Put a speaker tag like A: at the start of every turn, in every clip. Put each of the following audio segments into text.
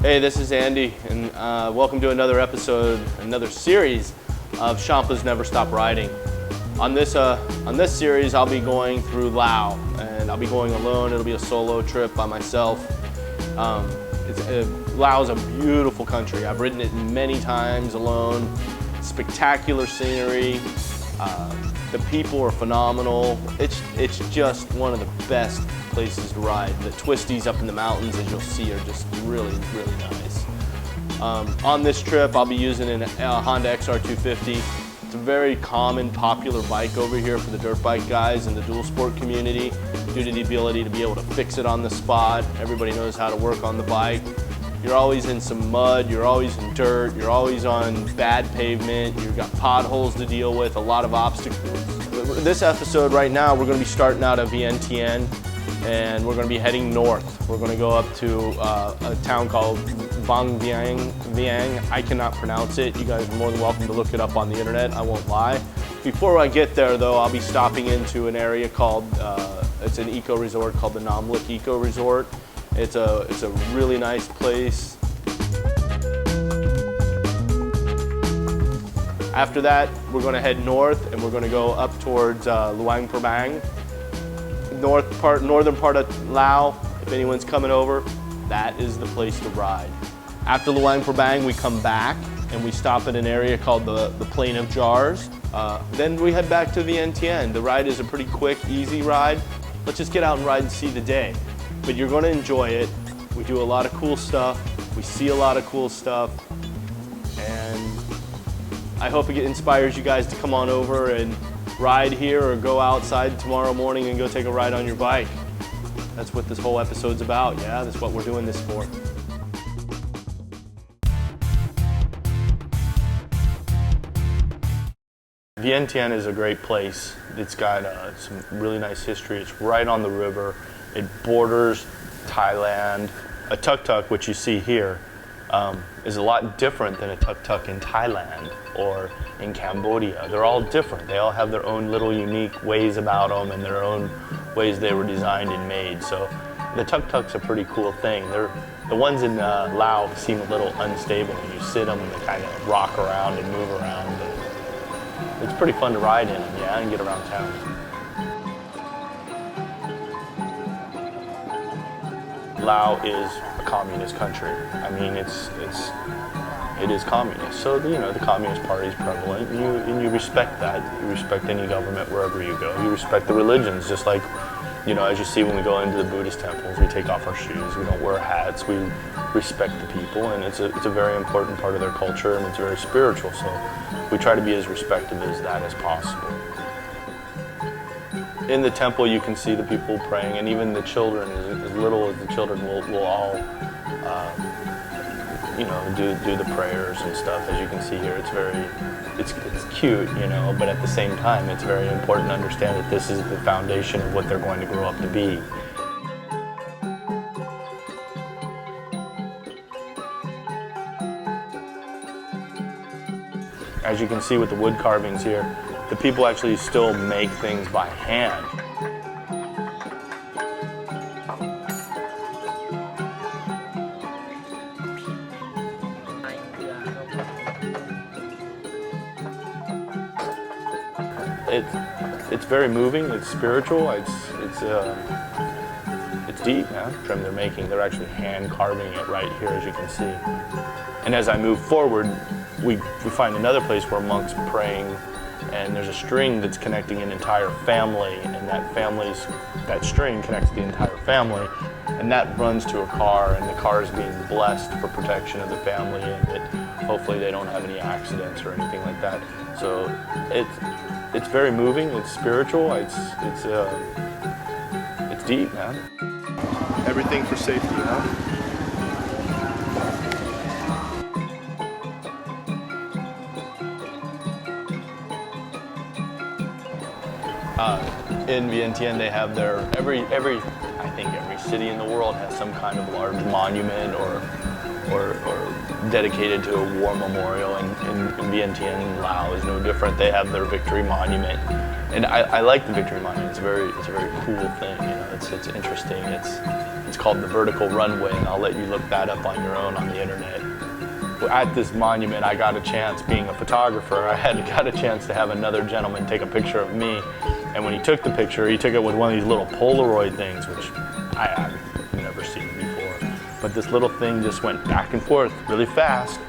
A: Hey, this is Andy, and welcome to another episode, another series of Schampa's Never Stop Riding. On this series, I'll be going through Laos, and I'll be going alone. It'll be a solo trip by myself. Laos is a beautiful country. I've ridden it many times alone. Spectacular scenery. The people are phenomenal. It's just one of the best places to ride. The twisties up in the mountains, as you'll see, are just really, really nice. On this trip, I'll be using a Honda XR250. It's a very common, popular bike over here for the dirt bike guys in the dual sport community due to the ability to be able to fix it on the spot. Everybody knows how to work on the bike. You're always in some mud, you're always in dirt, you're always on bad pavement, you've got potholes to deal with, a lot of obstacles. This episode right now, we're going to be starting out at Vientiane, and we're going to be heading north. We're going to go up to a town called Vientiane. I cannot pronounce it. You guys are more than welcome to look it up on the internet, I won't lie. Before I get there though, I'll be stopping into an area called, it's an eco resort called the Namlik Eco Resort. It's a really nice place. After that, we're going to head north, and we're going to go up towards Luang Prabang, northern part of Laos. If anyone's coming over, that is the place to ride. After Luang Prabang, we come back and we stop at an area called the Plain of Jars. Then we head back to Vientiane. The ride is a pretty quick, easy ride. Let's just get out and ride and see the day. But you're going to enjoy it. We do a lot of cool stuff. We see a lot of cool stuff. And I hope it inspires you guys to come on over and ride here or go outside tomorrow morning and go take a ride on your bike. That's what this whole episode's about, yeah? That's what we're doing this for. Vientiane is a great place. It's got some really nice history. It's right on the river. It borders Thailand. A tuk-tuk, which you see here, is a lot different than a tuk-tuk in Thailand or in Cambodia. They're all different. They all have their own little unique ways about them and their own ways they were designed and made. So the tuk-tuk's a pretty cool thing. The ones in Laos seem a little unstable. When you sit them and they kind of rock around and move around. But it's pretty fun to ride in them, yeah, and get around town. Laos is a communist country. I mean, it is communist. So, you know, the Communist Party is prevalent, and you respect that. You respect any government wherever you go. You respect the religions, just like, you know, as you see when we go into the Buddhist temples, we take off our shoes, we don't wear hats, we respect the people, and it's a very important part of their culture, and it's very spiritual, so we try to be as respectful as that as possible. In the temple, you can see the people praying, and even the children, as little as the children, will all, you know, do the prayers and stuff. As you can see here, it's cute, you know, but at the same time, it's very important to understand that this is the foundation of what they're going to grow up to be. As you can see with the wood carvings here, the people actually still make things by hand. It's very moving. It's spiritual. It's deep, man. The trim they're making, they're actually hand carving it right here, as you can see. And as I move forward, we find another place where monks praying, and there's a string that's connecting an entire family, and that string connects the entire family, and that runs to a car, and the car is being blessed for protection of the family, and that hopefully they don't have any accidents or anything like that. So it's very moving. It's spiritual. It's deep, man. Everything for safety, you know? In Vientiane, they have I think every city in the world has some kind of large monument or dedicated to a war memorial, and in Vientiane, Laos is no different. They have their victory monument, and I like the victory monument. It's a very cool thing. You know, it's interesting. It's
B: It's called the vertical runway, and I'll let you look that up on your own on the internet. At this monument, I got a chance, being a photographer, I got a chance to have another gentleman take a picture of me. And when he took the picture, he took it with one of these little Polaroid things, which I've never seen before. But this little thing just went back and forth really fast.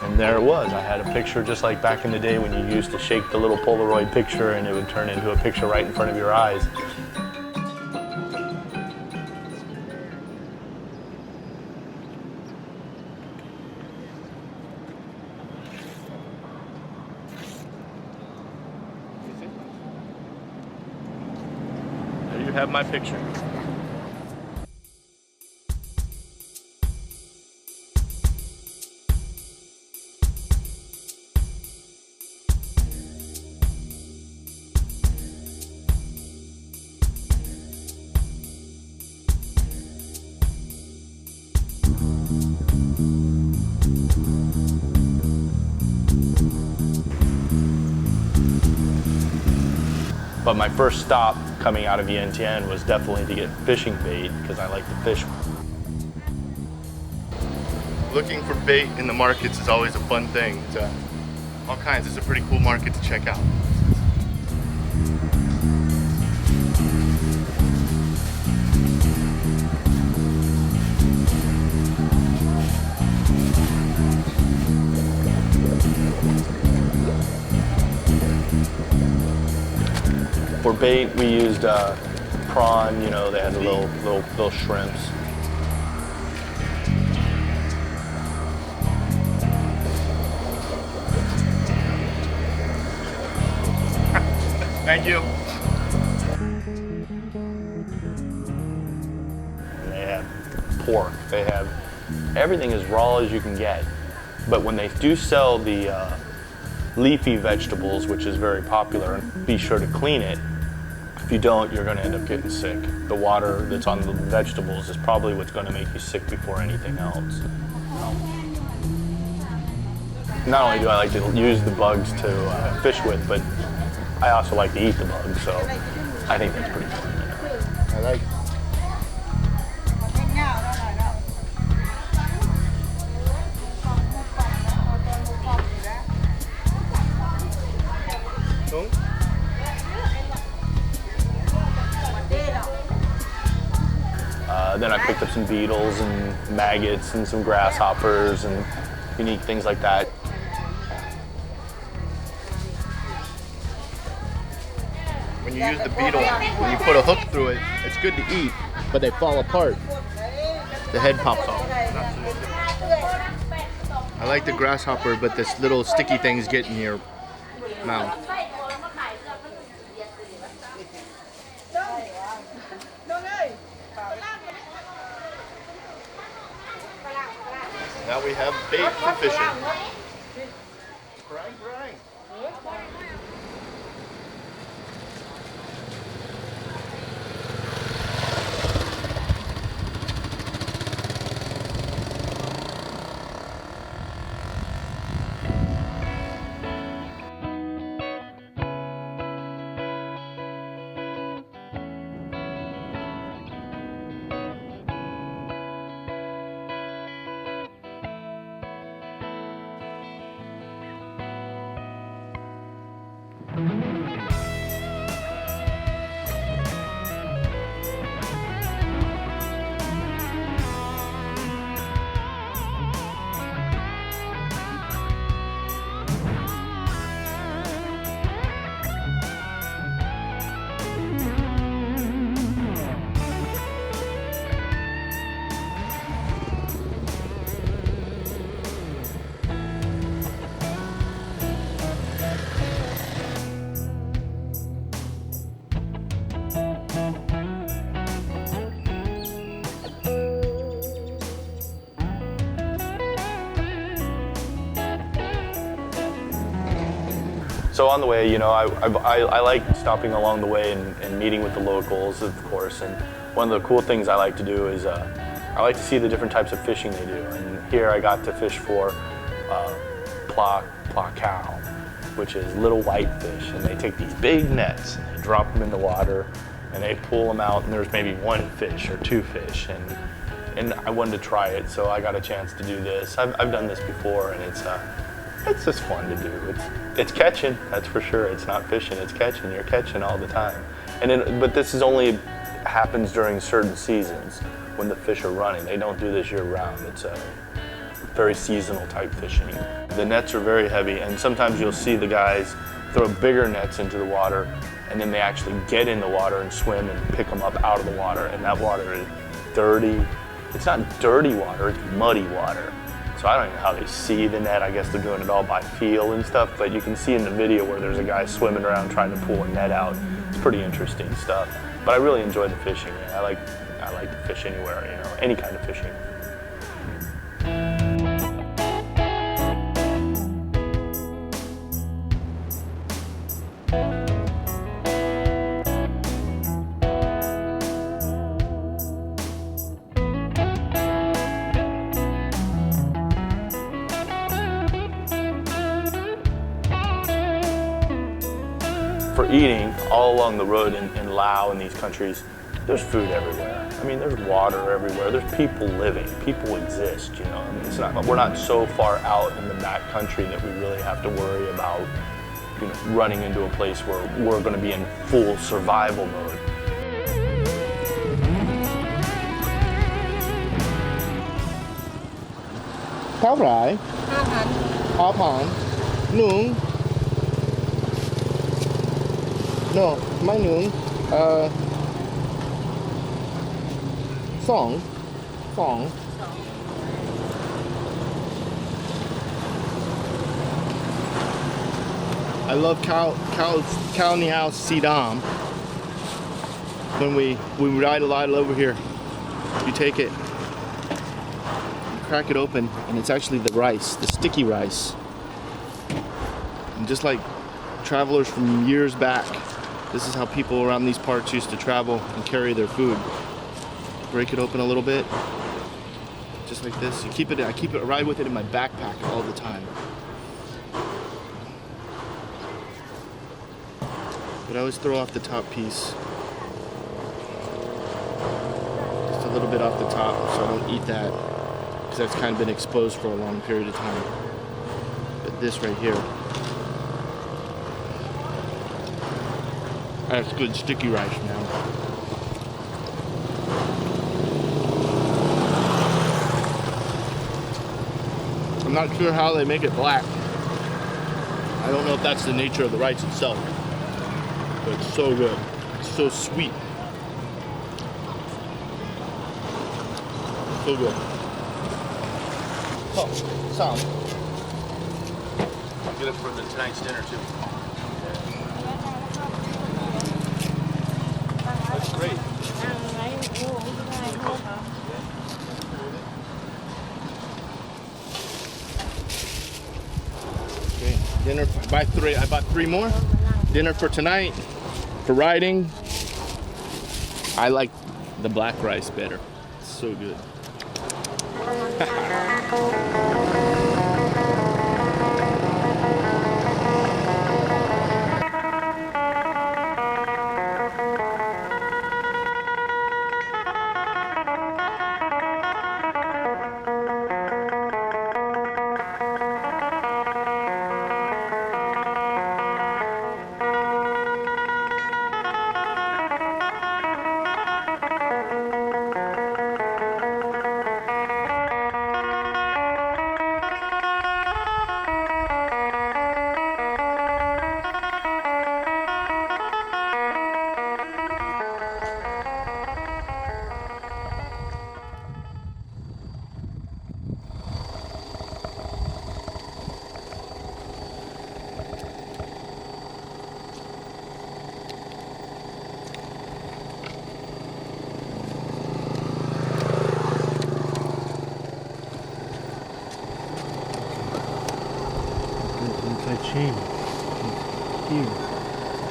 B: And there it was. I had a picture just like back in the day when you used to shake the little Polaroid picture and it would turn into a picture right in front of your eyes. There you have my picture. But my first stop coming out of Vientiane was definitely to get fishing bait because I like to fish. Looking for bait in the markets is always a fun thing. It's all kinds. It's a pretty cool market to check out. For bait, we used prawn. You know, they had the little shrimps. Thank you. They have pork. They have everything as raw as you can get. But when they do sell the leafy vegetables, which is very popular, be sure to clean it. If you don't, you're going to end up getting sick. The water that's on the vegetables is probably what's going to make you sick before anything else. Not only do I like to use the bugs to fish with, but I also like to eat the bugs, so I think that's pretty fun. I like it. Then I picked up some beetles and maggots and some grasshoppers and unique things like that. When you use the beetle, when you put a hook through it, it's good to eat, but they fall apart. The head pops off. I like the grasshopper, but this little sticky things get in your mouth. Now we have bait for fishing. So on the way, you know, I like stopping along the way and meeting with the locals, of course. And one of the cool things I like to do is I like to see the different types of fishing they do. And here I got to fish for placao, which is little white fish. And they take these big nets and they drop them in the water. and they pull them out, and there's maybe one fish or two fish, and I wanted to try it, so I got a chance to do this. I've done this before, and it's just fun to do. It's catching, that's for sure. It's not fishing, it's catching. You're catching all the time. But this is only happens during certain seasons when the fish are running. They don't do this year round. It's a very seasonal type fishing. The nets are very heavy, and sometimes you'll see the guys throw bigger nets into the water, and then they actually get in the water and swim and pick them up out of the water, and that water is dirty. It's not dirty water, it's muddy water. So I don't even know how they see the net. I guess they're doing it all by feel and stuff, but you can see in the video where there's a guy swimming around trying to pull a net out. It's pretty interesting stuff. But I really enjoy the fishing. I like to fish anywhere, you know, any kind of fishing. For eating, all along the road in Laos and these countries, there's food everywhere. I mean, there's water everywhere. There's people living. People exist, you know. I mean, we're not so far out in the back country that we really have to worry about, you know, running into a place where we're going to be in full survival mode.
A: How right? 5,000 nướng. No, mai nướng. Phỏng. I love cow niao sidam. When we ride a lot over here, you take it, you crack it open, and it's actually the rice, the sticky rice. And just like travelers from years back, this is how people around these parts used to travel and carry their food. Break it open a little bit, just like this. I keep it right with it in my backpack all the time. But I always throw off the top piece. Just a little bit off the top so I don't eat that, because that's kind of been exposed for a long period of time. But this right here, that's good sticky rice now. I'm not sure how they make it black. I don't know if that's the nature of the rice itself. But it's so good. It's so sweet. So good. Oh, some. I'll get it for tonight's dinner too. That's great. Okay, dinner. I bought three more. Dinner for tonight. For riding, I like the black rice better. It's so good. Chain. Here.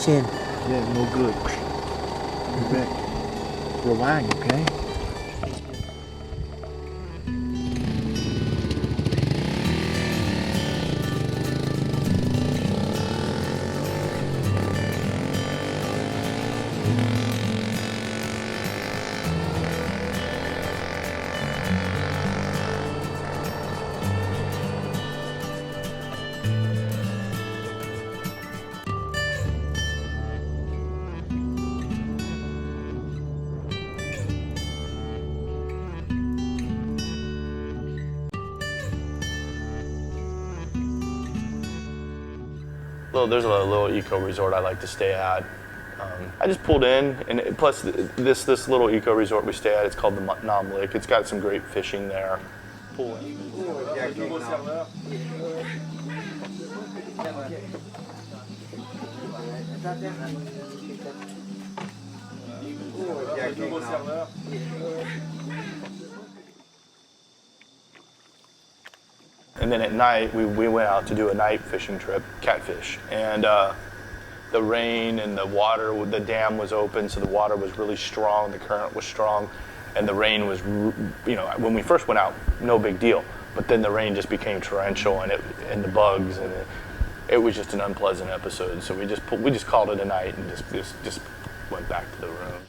C: Chain.
A: Yeah, no good. You're back. Rewind, okay?
B: There's a little eco resort I like to stay at. I just pulled in, and plus this little eco resort we stay at, it's called the Nam Lake. It's got some great fishing there. Pull in. And then at night, we went out to do a night fishing trip, catfish. And the rain and the water, the dam was open, so the water was really strong, the current was strong, and the rain was, when we first went out, no big deal. But then the rain just became torrential, and the bugs, and it was just an unpleasant episode. So we just called it a night and just went back to the room.